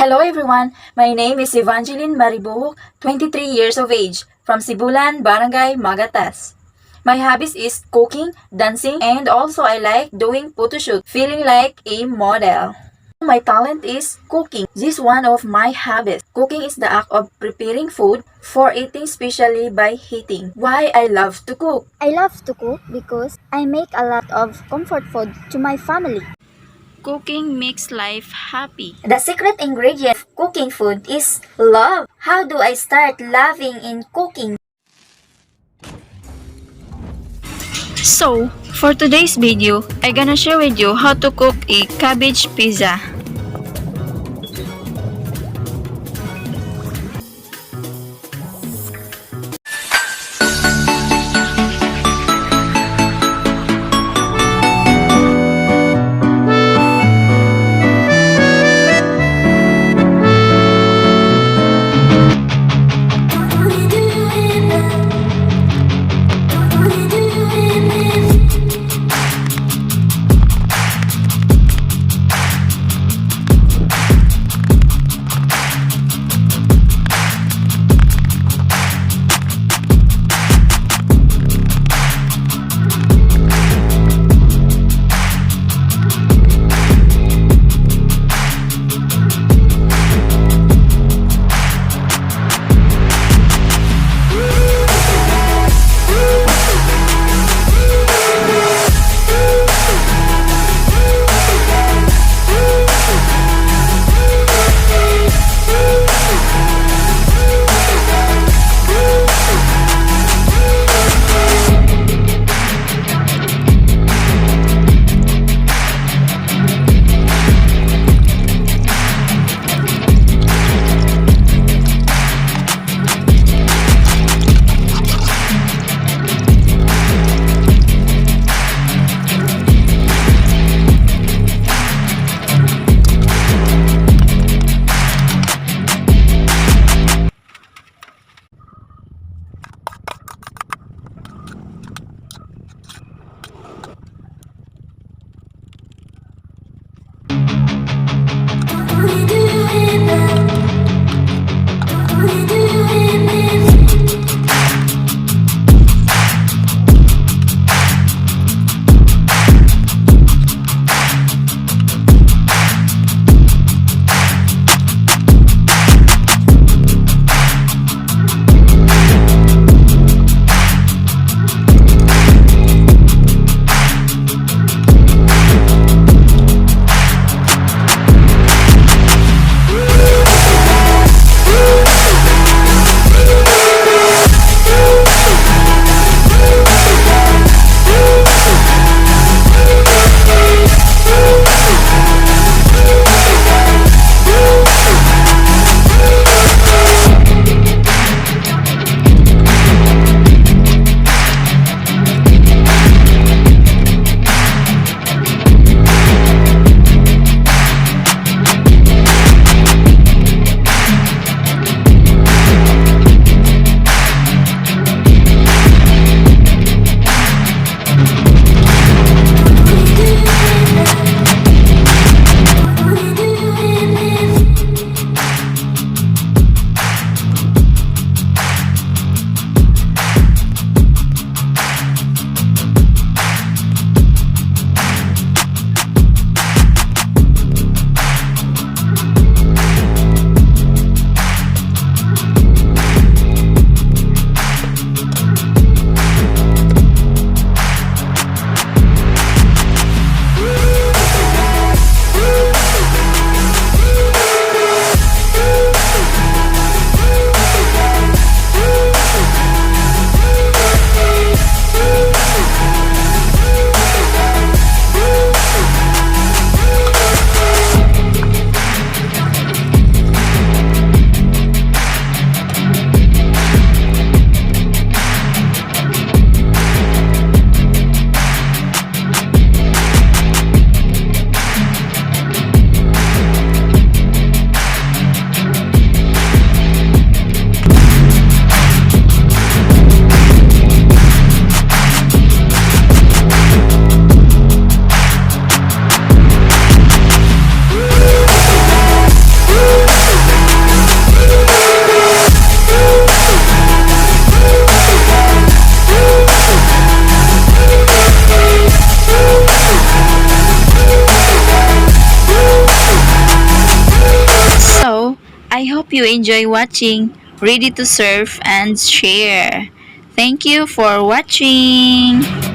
Hello everyone, my name is Evanjelynmaribojoc, 23 years of age, from Sibulan, Barangay, Magatas. My hobbies is cooking, dancing, and also I like doing photoshoot, feeling like a model. My talent is cooking. This is one of my hobbies. Cooking is the act of preparing food for eating, especially by heating. Why I love to cook? I love to cook because I make a lot of comfort food to my family. Cooking makes life happy. The secret ingredient of cooking food is love. How do I start loving in cooking? So, for today's video, I'm gonna share with you how to cook a cabbage pizza. I hope you enjoy watching, ready to serve and share. Thank you for watching!